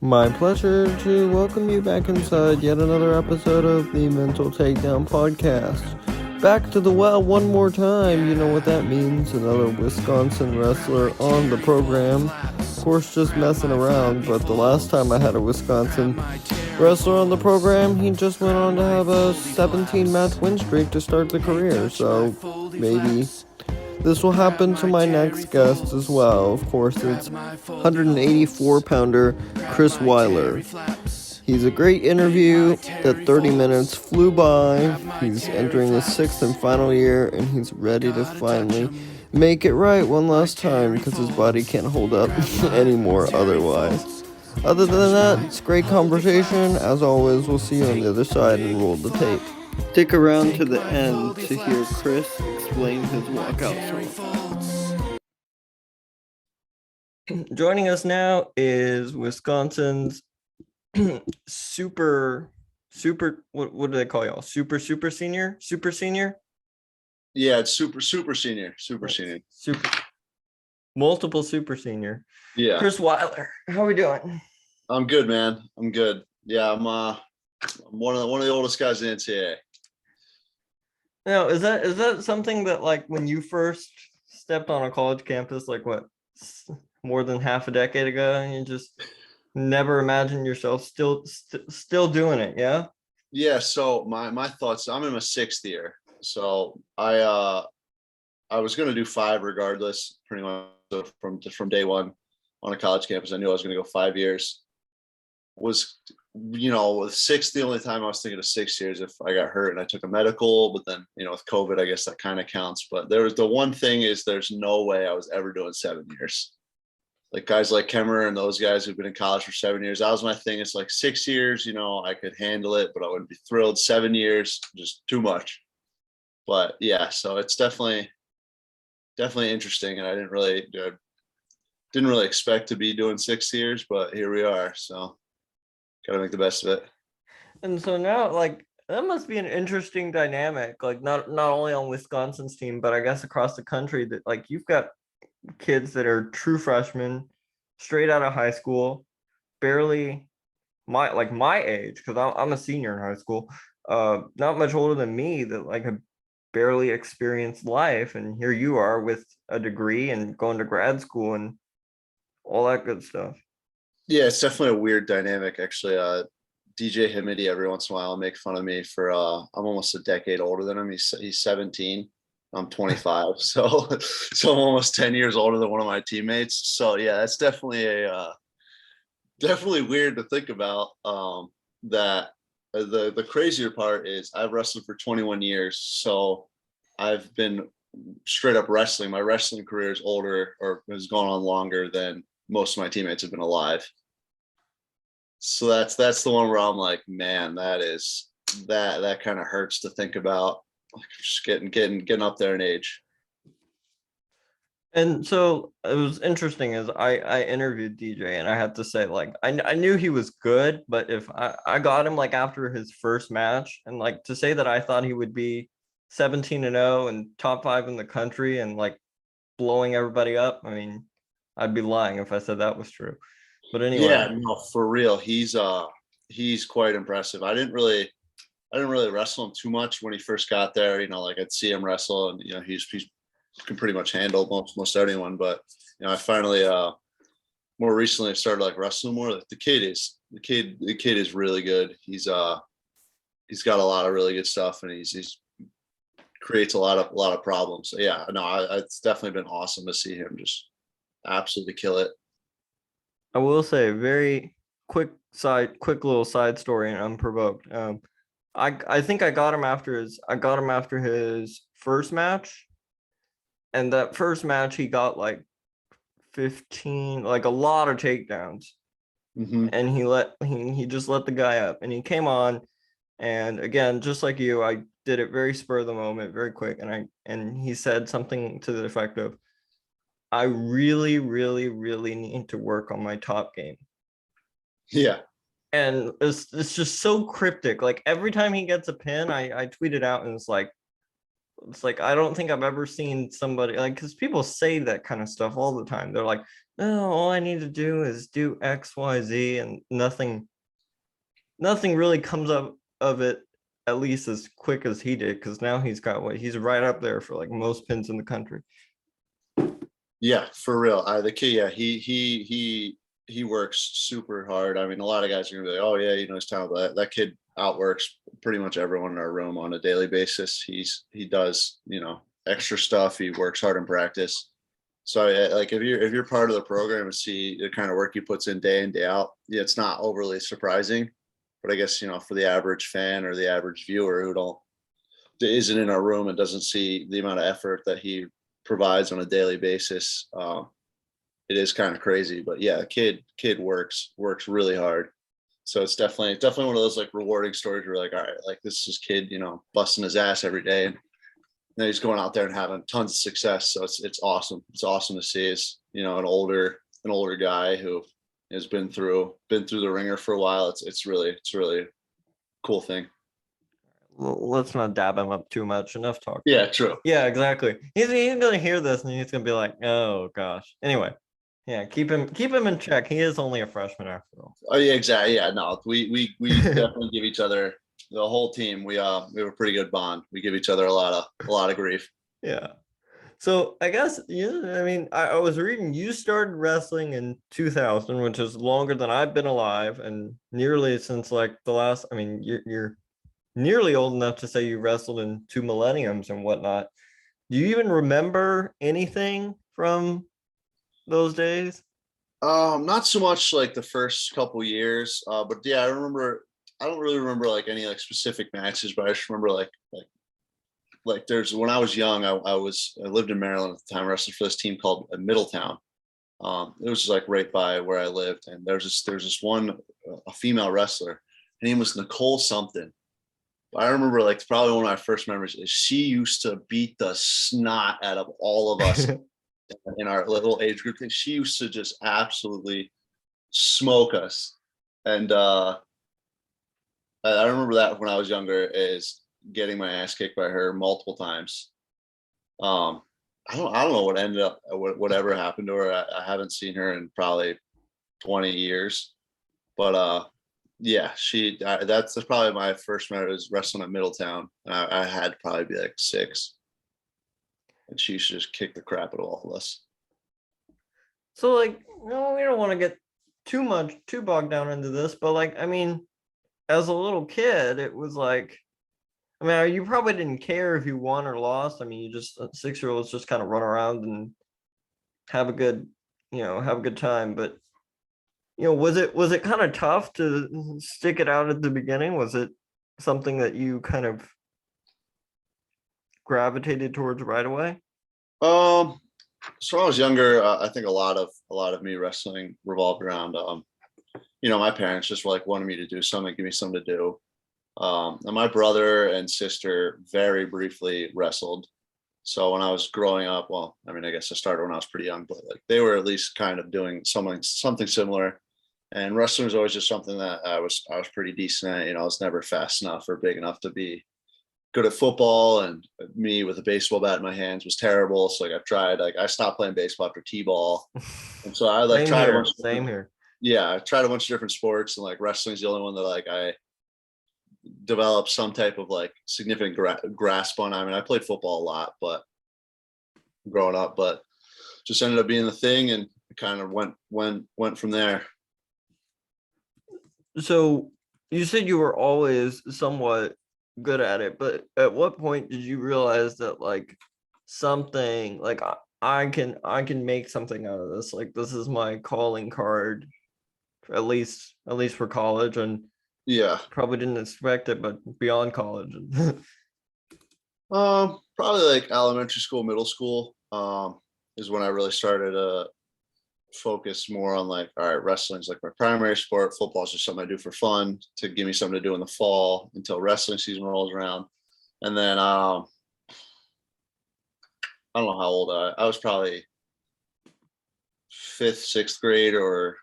My pleasure to welcome you back inside yet another episode of the Mental Takedown podcast. Back to the well one more time, you know what that means. Another Wisconsin wrestler on the program. Of course, just messing around, but the last time I had a Wisconsin wrestler on the program, he just went on to have a 17-match win streak to start the career, so maybe this will happen to my next guest as well. Of course, it's 184-pounder Chris Weiler. He's a great interview. That 30 minutes flew by. He's entering his sixth and final year, and he's ready to finally make it right one last time because his body can't hold up anymore otherwise. Other than that, it's a great conversation. As always, we'll see you on the other side and roll the tape. Stick around to the end to hear Chris explain his walkout song. Joining us now is Wisconsin's super what do they call y'all? Super senior? Yeah, it's super senior. Multiple super senior. Yeah. Chris Weiler, how are we doing? I'm good, man. I'm good. Yeah, I'm one of the oldest guys in the NCAA. Now, is that something that, like, when you first stepped on a college campus, like what, more than half a decade ago, and you just never imagined yourself still doing it? Yeah, so my thoughts, I'm in my sixth year, so I was going to do 5 regardless, pretty much from day one on a college campus. I knew I was going to go 5 years. Was, with 6, the only time I was thinking of 6 years if I got hurt and I took a medical, but then, with COVID, I guess that kind of counts. But there was the one thing is there's no way I was ever doing 7 years. Like guys like Kemmer and those guys who've been in college for 7 years, that was my thing. It's like 6 years, I could handle it, but I wouldn't be thrilled. 7 years, just too much. But yeah, so it's definitely interesting. And I didn't really expect to be doing 6 years, but here we are. So got to make the best of it. And so now, like, that must be an interesting dynamic, like not only on Wisconsin's team, but I guess across the country, that like you've got kids that are true freshmen, straight out of high school, barely my age, because I'm a senior in high school, not much older than me, that like have barely experienced life, and here you are with a degree and going to grad school and all that good stuff. Yeah, it's definitely a weird dynamic, actually. DJ Hamidi every once in a while will make fun of me for I'm almost a decade older than him. He's 17. I'm 25, so I'm almost 10 years older than one of my teammates. So yeah, that's definitely definitely weird to think about. That the crazier part is I've wrestled for 21 years, so I've been straight up wrestling. My wrestling career is older, or has gone on longer than most of my teammates have been alive. So that's the one where I'm like, man, that kind of hurts to think about, like just getting up there in age. And so it was interesting as I interviewed DJ, and I had to say, like, I knew he was good, but if I got him like after his first match, and like to say that I thought he would be 17-0 and top 5 in the country and like blowing everybody up, I mean, I'd be lying if I said that was true. But anyway. Yeah, no, for real. He's quite impressive. I didn't really wrestle him too much when he first got there. Like I'd see him wrestle, and he's can pretty much handle most anyone. But I finally more recently started like wrestling more. Like the kid is really good. He's got a lot of really good stuff, and he's creates a lot of problems. So yeah, no, it's definitely been awesome to see him just absolutely kill it. I will say, very quick little side story and unprovoked. I think I got him after his first match, and that first match he got like 15, like a lot of takedowns, and he just let the guy up, and he came on, and again, just like you, I did it very spur of the moment, very quick, and he said something to the effect of, I really, really, really need to work on my top game. Yeah. And it's just so cryptic. Like every time he gets a pin, I tweet it out, and it's like I don't think I've ever seen somebody, like, because people say that kind of stuff all the time. They're like, oh, all I need to do is do X, Y, Z, and nothing really comes up of it at least as quick as he did, because now he's right up there for like most pins in the country. Yeah, for real. The kid, yeah, he works super hard. I mean, a lot of guys are gonna be like, oh yeah, he's talented. That kid outworks pretty much everyone in our room on a daily basis. He does, extra stuff. He works hard in practice. So like if you're part of the program and see the kind of work he puts in day out, yeah, it's not overly surprising. But I guess, for the average fan or the average viewer who isn't in our room and doesn't see the amount of effort that he provides on a daily basis, it is kind of crazy. But yeah, kid works really hard. So it's definitely one of those like rewarding stories where you're like, all right, like this is kid, busting his ass every day, and then he's going out there and having tons of success. So it's awesome. It's awesome to see as, an older guy who has been through the ringer for a while. It's really a cool thing. Let's not dab him up too much. Enough talk. Yeah, true. Yeah, exactly. He's gonna hear this and he's gonna be like, oh gosh. Anyway, yeah, keep him in check. He is only a freshman after all. Oh yeah, exactly. Yeah, no, we definitely give each other, the whole team. We have a pretty good bond. We give each other a lot of grief. Yeah. So I guess, I mean, I was reading you started wrestling in 2000, which is longer than I've been alive, and nearly since like the last. I mean, you're nearly old enough to say you wrestled in 2 millenniums and whatnot. Do you even remember anything from those days? Not so much like the first couple years, but yeah, I remember. I don't really remember like any like specific matches, but I just remember like there's, when I was young, I lived in Maryland at the time, wrestling for this team called Middletown. It was just like right by where I lived, and there's this one a female wrestler. Her name was Nicole something. I remember like probably one of my first memories is she used to beat the snot out of all of us in our little age group. She used to just absolutely smoke us. And I remember that when I was younger is getting my ass kicked by her multiple times. I don't know what ended up, whatever happened to her. I haven't seen her in probably 20 years, but yeah, that's probably my first memory, was wrestling at Middletown. And I had to probably be like 6, and she used to just kick the crap out of all of us. So like, no, we don't want to get too bogged down into this, but like, I mean, as a little kid, it was like, I mean, you probably didn't care if you won or lost. I mean, you just 6-year-olds just kind of run around and have a good, have a good time. But was it kind of tough to stick it out at the beginning? Was it something that you kind of gravitated towards right away? So when I was younger, I think a lot of me wrestling revolved around, my parents just were like wanted me to do something, give me something to do. And my brother and sister very briefly wrestled. So when I was growing up, well, I mean, I guess I started when I was pretty young, but like they were at least kind of doing something similar. And wrestling was always just something that I was pretty decent at. I was never fast enough or big enough to be good at football, and me with a baseball bat in my hands was terrible. So like I stopped playing baseball after T-ball. And so I like same here. Yeah, I tried a bunch of different sports, and like wrestling's the only one that like I developed some type of like significant grasp on. I mean, I played football a lot, but growing up, but just ended up being the thing, and kind of went from there. So you said you were always somewhat good at it, but at what point did you realize that like something like I can make something out of this? Like this is my calling card, at least for college, and Yeah. probably didn't expect it, but beyond college. Probably like elementary school, middle school, is when I really started to focus more on like, all right, wrestling's like my primary sport. Football is just something I do for fun to give me something to do in the fall until wrestling season rolls around. And then I don't know how old I was, probably 5th, 6th grade, or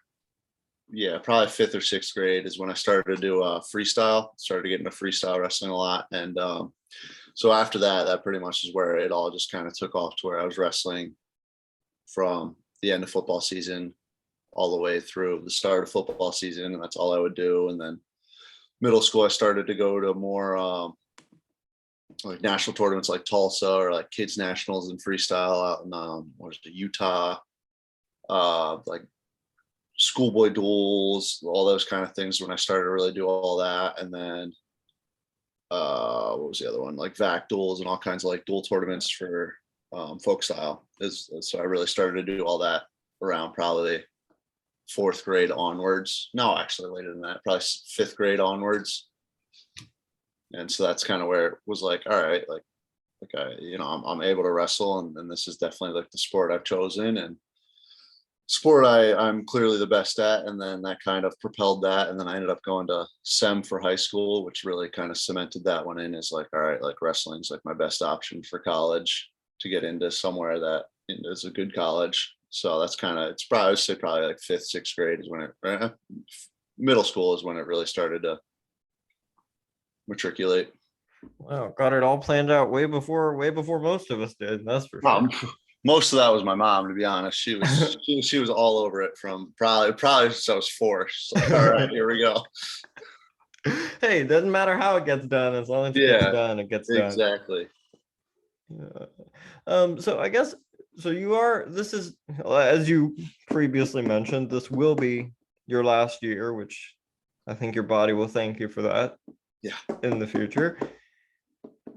yeah, probably 5th or 6th grade is when I started to do freestyle. Started to get into freestyle wrestling a lot, and so after that pretty much is where it all just kind of took off, to where I was wrestling from the end of football season all the way through the start of football season, and that's all I would do. And then middle school, I started to go to more like national tournaments like Tulsa or like kids nationals and freestyle out in what is it, Utah, like schoolboy duels, all those kind of things when I started to really do all that. And then what was the other one, like vac duels and all kinds of like dual tournaments for folk style. So I really started to do all that around probably fourth grade onwards. No, actually later than that, probably fifth grade onwards. And so that's kind of where it was like, all right, like I'm able to wrestle, and this is definitely like the sport I've chosen and sport I'm clearly the best at. And then that kind of propelled that. And then I ended up going to SEM for high school, which really kind of cemented that one in as like, all right, like wrestling's like my best option for college to get into somewhere that is a good college. So that's kind of, it's probably, I would say probably like fifth, sixth grade is when it, middle school is when it really started to matriculate. Wow, got it all planned out way before most of us did. That's for sure. Most of that was my mom, to be honest. She was all over it from probably since I was 4. She's like, all right, here we go. Hey, it doesn't matter how it gets done, as long as it gets done, it gets done. Exactly. Yeah. So I guess this is, as you previously mentioned, this will be your last year, which I think your body will thank you for that. Yeah. In the future.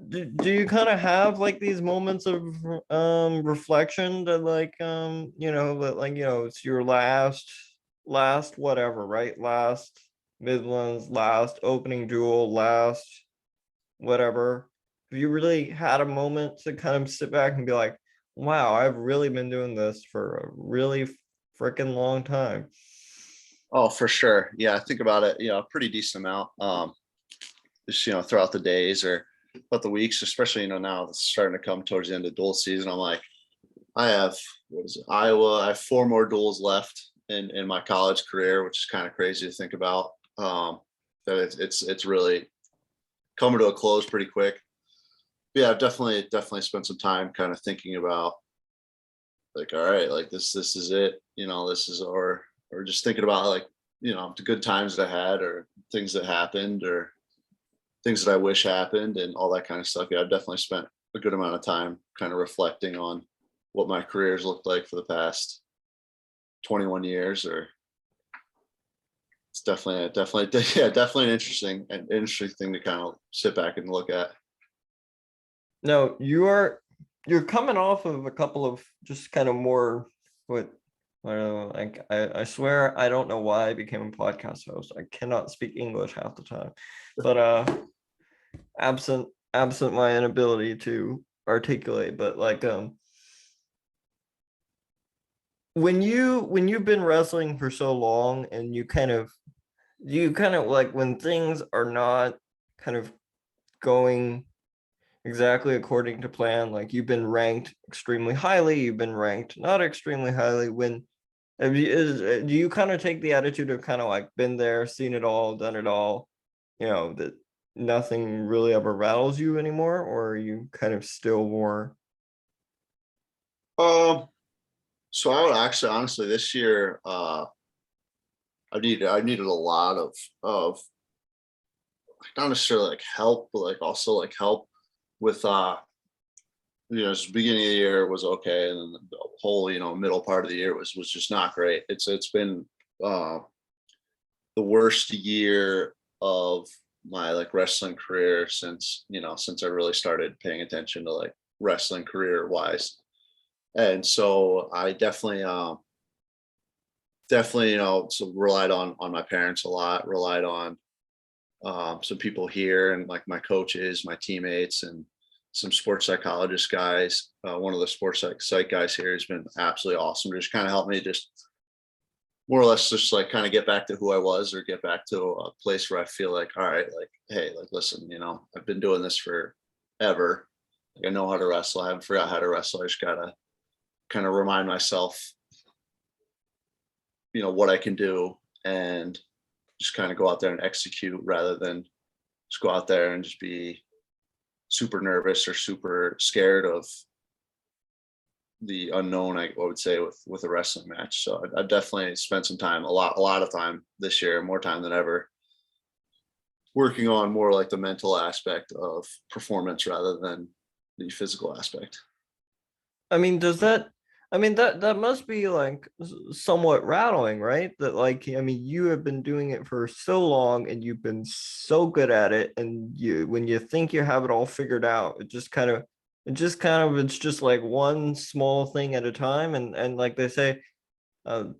Do you kind of have like these moments of reflection that like it's your last whatever, right? Last Midlands, last opening duel, last whatever. Have you really had a moment to kind of sit back and be like, wow, I've really been doing this for a really freaking long time? Oh, for sure. Yeah, I think about it, a pretty decent amount. Just throughout the days or about the weeks, especially now it's starting to come towards the end of dual season. I'm like, I have Iowa. I have 4 more duels left in my college career, which is kind of crazy to think about. That it's really coming to a close pretty quick. But yeah, I've definitely spent some time kind of thinking about like, all right, like this is it. This is or just thinking about like the good times that I had or things that happened or things that I wish happened and all that kind of stuff. Yeah, I've definitely spent a good amount of time kind of reflecting on what my career's looked like for the past 21 years. Or it's definitely an interesting thing to kind of sit back and look at. No, you're coming off of a couple of just kind of more what I don't know, like I swear I don't know why I became a podcast host. I cannot speak English half the time. But absent my inability to articulate, but like when you've been wrestling for so long and you kind of like when things are not kind of going exactly according to plan, like you've been ranked extremely highly, you've been ranked not extremely highly, do you kind of take the attitude of kind of like been there, seen it all, done it all, that nothing really ever rattles you anymore, or are you kind of still more? So I would actually honestly this year I needed a lot of not necessarily like help, but like also like help with just the beginning of the year was okay, and then the whole middle part of the year was just not great. It's been the worst year of my like wrestling career since I really started paying attention to like wrestling career wise. And so I definitely so relied on my parents a lot, relied on some people here and like my coaches, my teammates, and some sports psychologist guys. One of the sports psych guys here has been absolutely awesome. Just kind of helped me just more or less just like kind of get back to who I was, or get back to a place where I feel like, all right, like, hey, like, listen, I've been doing this forever. Like, I know how to wrestle. I haven't forgot how to wrestle. I just gotta kind of remind myself, what I can do, and just kind of go out there and execute rather than just go out there and just be super nervous or super scared of the unknown, I would say, with a wrestling match. So I definitely spent some time, a lot of time this year, more time than ever, working on more like the mental aspect of performance rather than the physical aspect. I mean, does that? I mean, that must be like somewhat rattling, right? That like, I mean, you have been doing it for so long and you've been so good at it, and you when you think you have it all figured out, it's just like one small thing at a time, and like they say,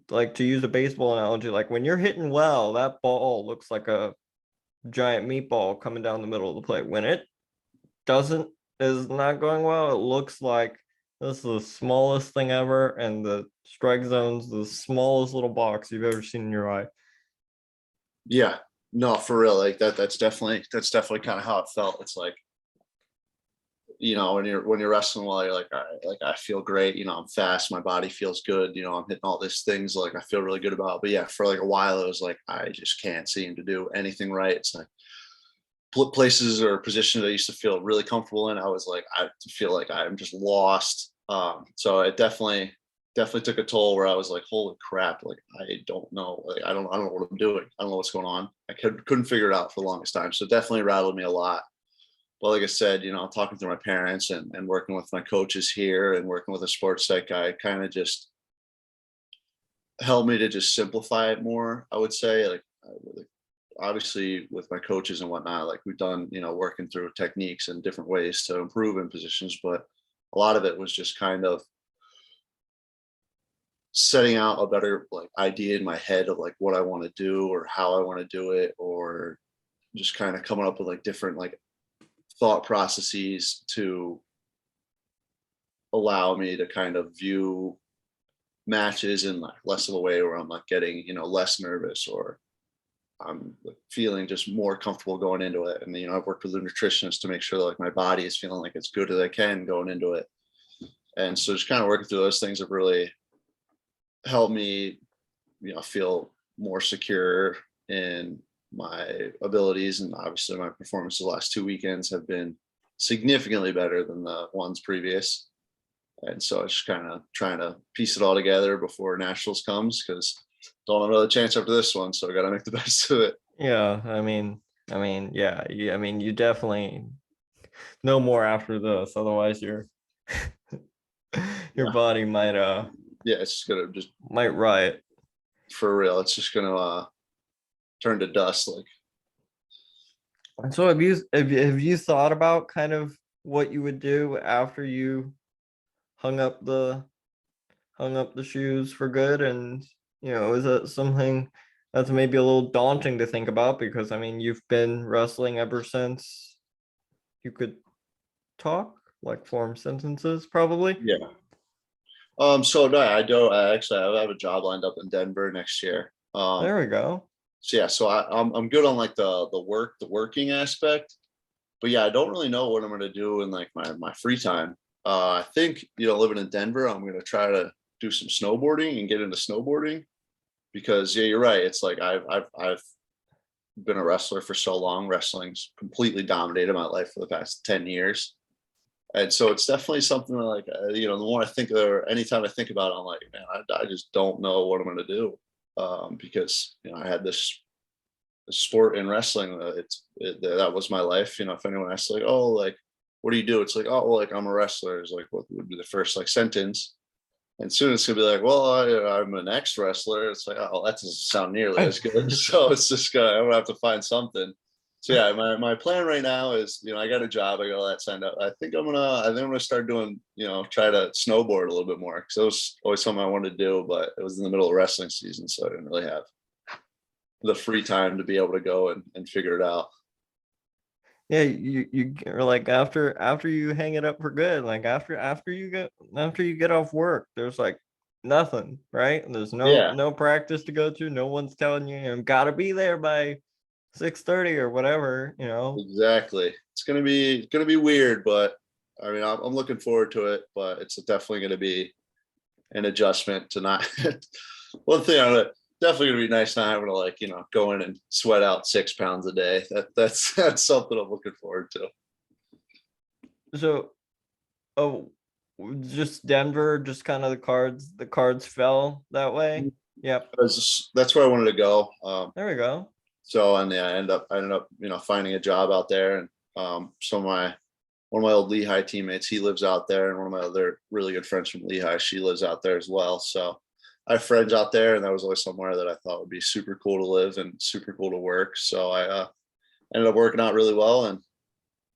like to use a baseball analogy, like when you're hitting well, that ball looks like a giant meatball coming down the middle of the plate. When it doesn't is not going well, it looks like this is the smallest thing ever, and the strike zone's the smallest little box you've ever seen in your eye. Yeah, no, for real, like that's definitely kind of how it felt. It's like, when you're wrestling well, you're like, all right, like I feel great, I'm fast, my body feels good, I'm hitting all these things like I feel really good about. But yeah, for like a while it was like I just can't seem to do anything right. It's like places or positions I used to feel really comfortable in, I was like, I feel like I'm just lost. So it definitely took a toll where I was like, holy crap, like I don't know, like I don't know what I'm doing, I don't know what's going on. I couldn't figure it out for the longest time. So it definitely rattled me a lot. But like I said, talking to my parents and working with my coaches here and working with a sports psych guy kind of just helped me to just simplify it more, I would say. Like obviously with my coaches and whatnot, like we've done, working through techniques and different ways to improve in positions, but a lot of it was just kind of setting out a better like idea in my head of like what I want to do or how I want to do it, or just kind of coming up with like different like thought processes to allow me to kind of view matches in like less of a way where I'm like getting, less nervous, or I'm feeling just more comfortable going into it. And, I've worked with a nutritionist to make sure that, like my body is feeling like as good as I can going into it. And so just kind of working through those things have really helped me, feel more secure in my abilities. And obviously my performance the last 2 weekends have been significantly better than the ones previous. And so it's just kind of trying to piece it all together before nationals comes, because don't have another chance after this one. So I got to make the best of it. Yeah, yeah, I mean, you definitely no more after this, otherwise your Yeah. body Yeah. It's just going to just might riot. for real. It's just going to turn to dust. Like, So have you thought about kind of what you would do after you hung up the shoes for good? And is that something that's maybe a little daunting to think about, because I mean you've been wrestling ever since you could talk, like form sentences probably. yeah. So no, I have a job lined up in Denver next year. There we go. So yeah, so I'm good on like the working aspect, but yeah, I don't really know what I'm going to do in like my free time. I think, living in Denver, I'm going to try to do some snowboarding and get into snowboarding, because yeah, you're right. It's like I've been a wrestler for so long. Wrestling's completely dominated my life for the past 10 years. And so it's definitely something that, like, the more I think, or anytime I think about it, I'm like, man, I just don't know what I'm going to do. Because, I had this sport in wrestling. That was my life. If anyone asks like, oh, like, what do you do? It's like, oh, well, like I'm a wrestler. It's like, what would be the first like sentence? And soon it's gonna be like, well, I'm an ex wrestler. It's like, oh, that doesn't sound nearly as good. So it's just I'm gonna have to find something. So yeah, my plan right now is, I got a job, I got all that signed up. I think I'm gonna start doing, try to snowboard a little bit more, because it was always something I wanted to do, but it was in the middle of wrestling season, so I didn't really have the free time to be able to go and figure it out. Yeah, you are like after you hang it up for good, like after you get off work, there's like nothing, right? There's Yeah, no practice to go to. No one's telling you, gotta be there by 6:30 or whatever, exactly. It's gonna be weird, but I mean, I'm looking forward to it. But it's definitely gonna be an adjustment to not. One thing I'm definitely gonna be nice not having to, like, go in and sweat out 6 pounds a day. That's something I'm looking forward to. So, oh, Just Denver, just kind of the cards fell that way. Yep. That's where I wanted to go. There we go. So and yeah, I ended up finding a job out there, and so one of my old Lehigh teammates, he lives out there, and one of my other really good friends from Lehigh, she lives out there as well. So I have friends out there, and that was always somewhere that I thought would be super cool to live and super cool to work. So I ended up working out really well, and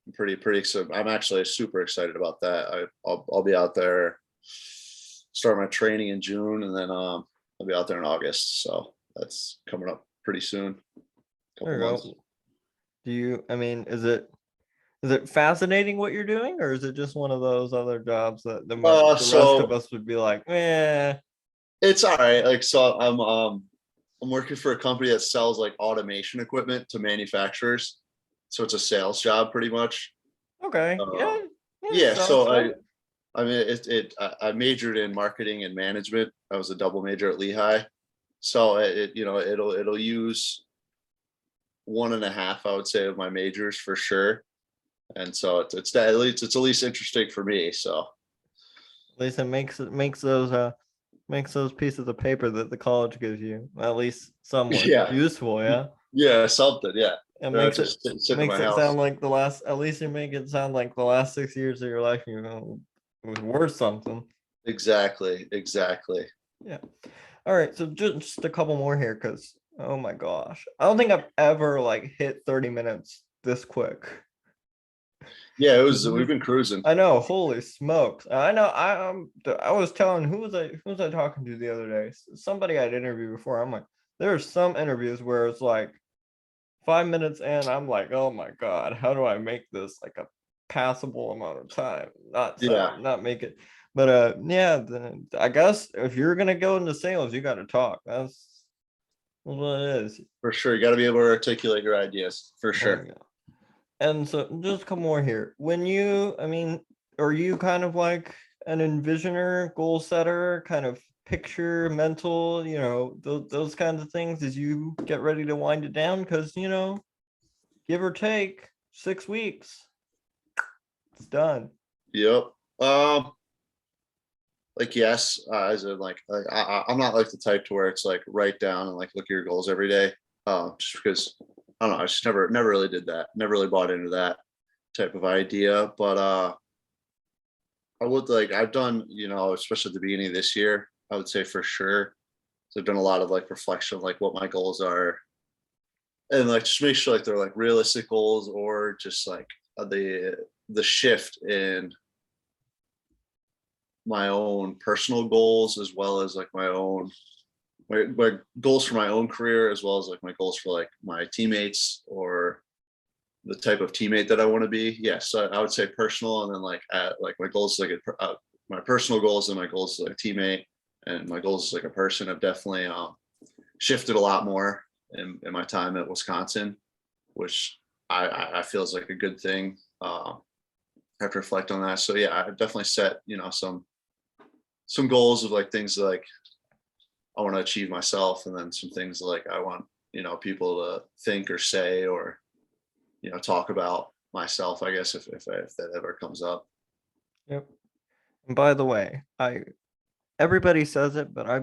I'm pretty excited. I'm actually super excited about that. I'll be out there, start my training in June, and then I'll be out there in August. So that's coming up pretty soon. There Couple you months. go. Do you? I mean, is it fascinating what you're doing, or is it just one of those other jobs that the rest of So us would be like, eh? it's all right. Like, so I'm working for a company that sells like automation equipment to manufacturers. So it's a sales job pretty much. Okay, Uh, yeah, yeah, yeah. sounds So fun. I mean, I majored in marketing and management. I was a double major at Lehigh. So it'll use 1.5, I would say, of my majors for sure. And so it's at least interesting for me. So At least it makes those pieces of paper that the college gives you at least somewhat yeah, useful. Yeah, yeah, something, yeah. it Just sitting in my makes it house. sound like the last. At least you make it sound like the last 6 years of your life, it was worth something. Exactly, exactly. Yeah. All right, so just a couple more here, because oh my gosh, I don't think I've ever like hit 30 minutes this quick. Yeah, it was. We've Mhm. been cruising. I know, holy smokes. I know. I was telling who was I talking to the other day? Somebody I'd interviewed before. I'm like, there's some interviews where it's like 5 minutes in, I'm like, oh my God, how do I make this like a passable amount of time? Yeah, Not make it. But yeah, then I guess if you're gonna go into sales, you gotta talk. That's what it is. for sure. You got to be able to articulate your ideas for There sure. you go. And so just a couple more here. When you, I mean, are you kind of like an envisioner, goal setter, kind of picture mental, those kinds of things as you get ready to wind it down? Because, give or take 6 weeks, it's done. Yep. Like yes, as in like I'm not like the type to where it's like write down and like look at your goals every day. Just because I don't know, I just never really did that. Never really bought into that type of idea. But I would like I've done, especially at the beginning of this year, I would say for sure. So I've done a lot of like reflection, like what my goals are, and like just make sure like they're like realistic goals or just like the shift in my own personal goals as well as like my goals for my own career as well as like my goals for like my teammates or the type of teammate that I want to be. Yes, I would say personal, and then like my goals like my personal goals and my goals as like a teammate and my goals as like a person have definitely shifted a lot more in my time at Wisconsin, which I feel is like a good thing. I have to reflect on that. So yeah, I've definitely set some goals of like things like I want to achieve myself, and then some things like I want people to think or say or talk about myself. I guess if that ever comes up. Yep. And by the way, everybody says it, but I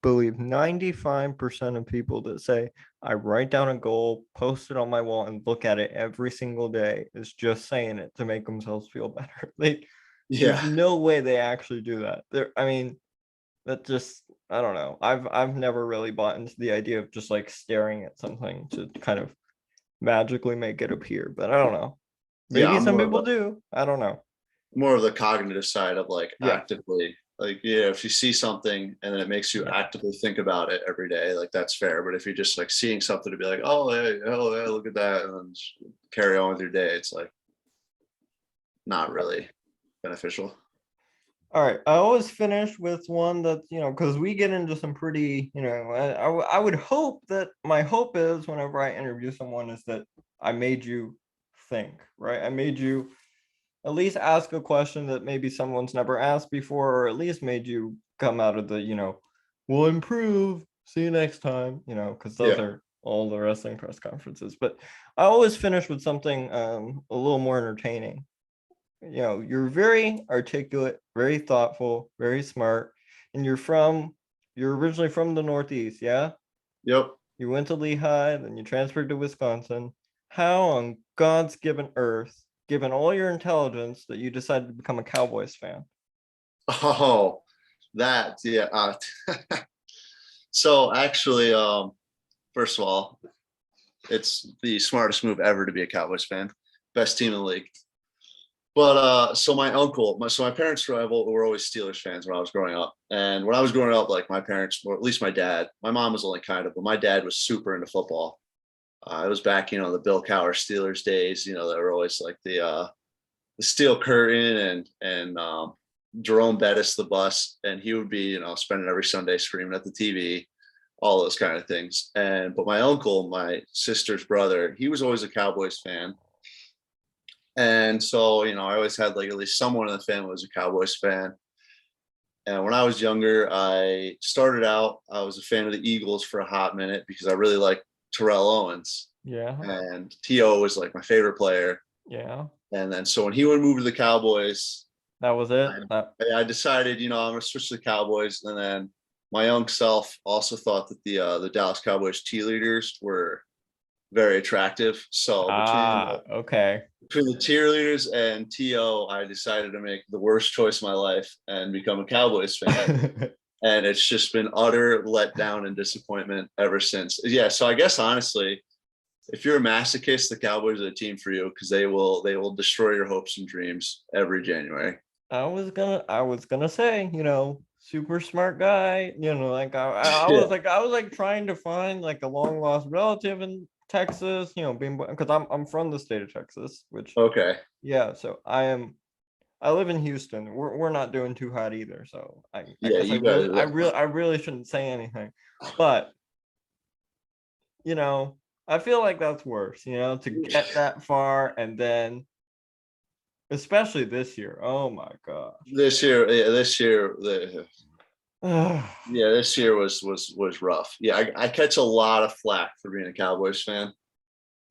believe 95% of people that say I write down a goal, post it on my wall, and look at it every single day is just saying it to make themselves feel better. There's Yeah, no way they actually do that. I mean, that just I don't know. I've never really bought into the idea of just like staring at something to kind of magically make it appear, but I don't know. yeah. Maybe some people do. I don't know. More of the cognitive side of like Yeah. actively like yeah, if you see something and then it makes you Yeah. actively think about it every day, like that's fair. But if you're just like seeing something to be like, oh hey, oh yeah, look at that, and then just carry on with your day, it's like not really beneficial. All right. I always finish with one that, because we get into some pretty, I would hope that my hope is whenever I interview someone is that I made you think, right? I made you at least ask a question that maybe someone's never asked before, or at least made you come out of the, we'll improve. See you next time, because those Yeah. are all the wrestling press conferences. But I always finish with something a little more entertaining. you're very articulate, very thoughtful, very smart, and you're originally from the Northeast, yeah? Yep. You went to Lehigh, then you transferred to Wisconsin. How on God's given earth, given all your intelligence, that you decided to become a Cowboys fan? Oh, that, yeah. So actually, first of all, it's the smartest move ever to be a Cowboys fan. Best team in the league. But so my parents were always Steelers fans when I was growing up. And when I was growing up, like my parents, or at least my dad, my mom was only kind of, but my dad was super into football. It was back, the Bill Cowher Steelers days. They were always like the steel curtain and Jerome Bettis the bus, and he would be spending every Sunday screaming at the TV, all those kind of things. But my uncle, my sister's brother, he was always a Cowboys fan. And so, I always had like at least someone in the family was a Cowboys fan. And when I was younger, I was a fan of the Eagles for a hot minute because I really liked Terrell Owens. Yeah. And T.O. was like my favorite player. Yeah. And then so when he would move to the Cowboys, that was it. I decided, I'm going to switch to the Cowboys. And then my young self also thought that the Dallas Cowboys cheerleaders were very attractive. So between the cheerleaders and T.O., I decided to make the worst choice of my life and become a Cowboys fan. And it's just been utter letdown and disappointment ever since. Yeah. So I guess honestly, if you're a masochist, the Cowboys are the team for you because they will destroy your hopes and dreams every January. I was gonna say, super smart guy. Like I was like trying to find like a long lost relative in Texas. Because I'm from the state of Texas, which okay. Yeah, so I live in Houston. We're not doing too hot either, so I guess I really shouldn't say anything, but I feel like that's worse, to get that far and then, especially this year. Oh my gosh. This year, this year was rough. Yeah, I catch a lot of flack for being a Cowboys fan,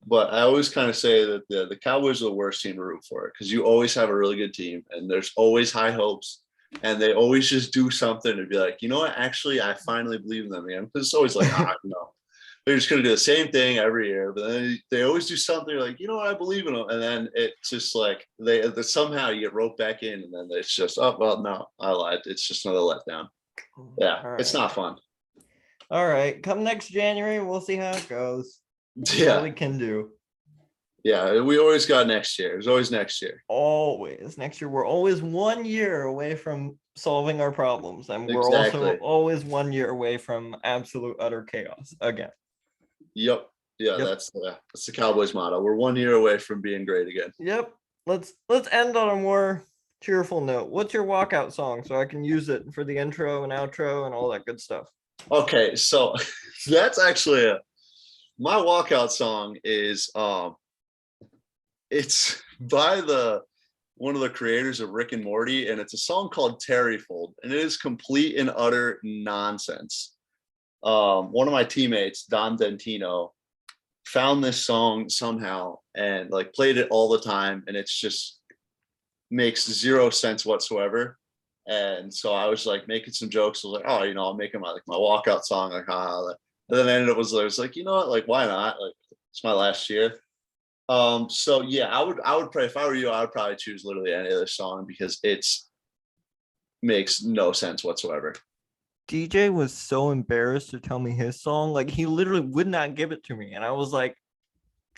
but I always kind of say that the Cowboys are the worst team to root for because you always have a really good team and there's always high hopes and they always just do something to be like, you know what, actually, I finally believe in them again. Because it's always like, no. They're just going to do the same thing every year, but then they always do something like, you know what, I believe in them. And then it's just like they somehow you get roped back in and then it's just, oh, well, no, I lied. It's just another letdown. Yeah, right. It's not fun. All right. Come next January, we'll see how it goes. Yeah. What we can do. Yeah, we always got next year. There's always next year. Always. Next year, we're always 1 year away from solving our problems. And we're also always 1 year away from absolute utter chaos again. Yep. Yeah, yep. That's the Cowboys motto. We're 1 year away from being great again. Yep. Let's end on a more cheerful note. What's your walkout song so I can use it for the intro and outro and all that good stuff? Okay, so that's actually my walkout song is it's by one of the creators of Rick and Morty, and it's a song called Terryfold, and it is complete and utter nonsense. One of my teammates, Don Dentino, found this song somehow and like played it all the time, and it's just makes zero sense whatsoever. And so I was like making some jokes. I was like, oh, I'm making my walkout song, like, and then I was like, you know what, like, why not? Like, it's my last year. So yeah, I would probably, if I were you, I would probably choose literally any other song because it's makes no sense whatsoever. DJ was so embarrassed to tell me his song. Like, he literally would not give it to me. And I was like,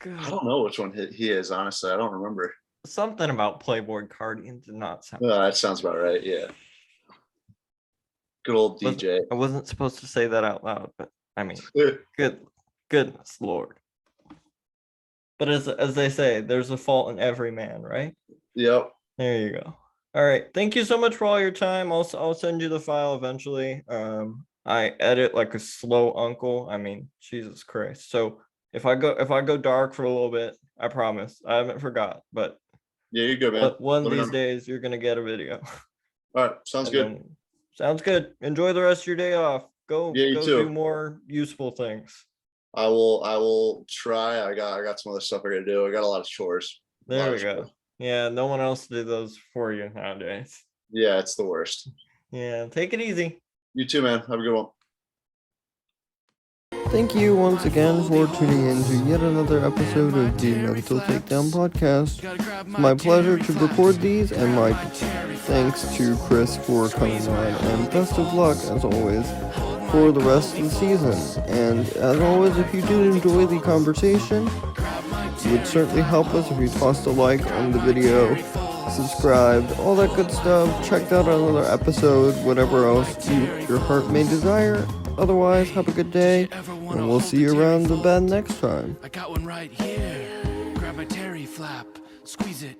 God. I don't know which one he is, honestly. I don't remember. Something about Playboy Cardi did not sound. Oh, that sounds about right. Yeah. Good old DJ. I wasn't supposed to say that out loud, but I mean, goodness Lord. But as they say, there's a fault in every man, right? Yep. There you go. All right. Thank you so much for all your time. I'll send you the file eventually. I edit like a slow uncle. I mean, Jesus Christ. So if I go dark for a little bit, I promise I haven't forgot. But yeah, you're good, man. One of these days you're gonna get a video. All right, sounds good. Sounds good. Enjoy the rest of your day off. Go too. Do more useful things. I will try. I got some other stuff I gotta do. I got a lot of chores. There we go. Yeah, no one else did those for you nowadays. Yeah, it's the worst. Yeah, take it easy. You too, man. Have a good one. Thank you once again for tuning in to yet another episode of the Mental Takedown podcast. It's my pleasure to record these, and my thanks to Chris for coming on, and best of luck, as always, for the rest of the season. And as always, if you did enjoy the conversation, it would certainly help us if you tossed a like on the video, subscribed, all that good stuff, checked out another episode, whatever else your heart may desire. Otherwise, have a good day, and we'll see you around the bend next time. I got one right here. Grab my terry flap, squeeze it.